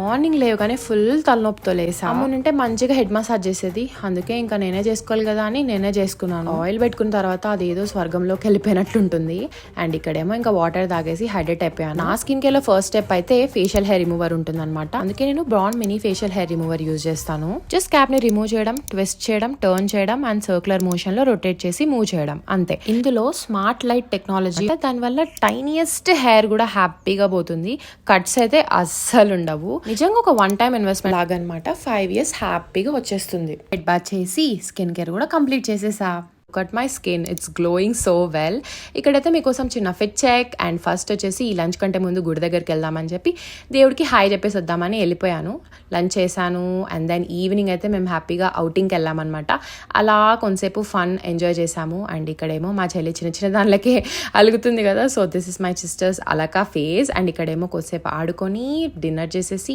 Morning లేవగానే full తలనొప్పితో లేసా. అమ్మునంటే మంచిగా head massage చేసేది, అందుకే ఇంకా నేనే చేసుకోవాలి కదా అని నేనే చేసుకున్నాను. ఆయిల్ పెట్టుకున్న తర్వాత అది ఏదో స్వర్గంలోకి వెళ్ళిపోయినట్లుంటుంది. అండ్ ఇక్కడేమో ఇంకా వాటర్ తాగేసి హైడ్రేట్ అయిపోయాను. నా స్కిన్ కేర్ లో ఫస్ట్ స్టెప్ అయితే ఫేషియల్ హెయిర్ రిమూవర్ ఉంటుంది అనమాట. అందుకే నేను brand mini facial hair remover use చేస్తాను. జస్ట్ క్యాప్ ని రిమూవ్ చేయడం, ట్విస్ట్ చేయడం, టర్న్ చేయడం అండ్ సర్క్యులర్ మోషన్ లో రొటేట్ చేసి మూవ్ చేయడం, అంతే. ఇందులో స్మార్ట్ లైట్ టెక్నాలజీ, దానివల్ల టైనియస్ట్ హెయిర్ కూడా హ్యాపీగా పోతుంది. కట్స్ అయితే అస్సలు ఉండవు. నిజంగా ఒక వన్ టైం ఇన్వెస్ట్మెంట్ లాగా అనమాట. 5 years హ్యాపీగా వచ్చేస్తుంది. హెడ్ బాత్ చేసి స్కిన్ కేర్ కూడా కంప్లీట్ చేసేసా. Cut my skin, it's glowing so well. ఇక్కడైతే మీకోసం చిన్న ఫిట్ చెక్. అండ్ ఫస్ట్ వచ్చేసి ఈ లంచ్ కంటే ముందు గుడి దగ్గరికి వెళ్దామని చెప్పి దేవుడికి హాయ్ చెప్పేసి వద్దామని వెళ్ళిపోయాను. లంచ్ చేశాను అండ్ దెన్ ఈవినింగ్ అయితే మేము హ్యాపీగా అవుటింగ్కి వెళ్ళామన్నమాట. అలా కొంతసేపు ఫన్ ఎంజాయ్ చేసాము. అండ్ ఇక్కడేమో మా చెల్లి చిన్న చిన్న దానిలకే అలుగుతుంది కదా, so this is my sister's అలకా ఫేజ్. అండ్ ఇక్కడేమో కొద్దిసేపు ఆడుకొని డిన్నర్ చేసేసి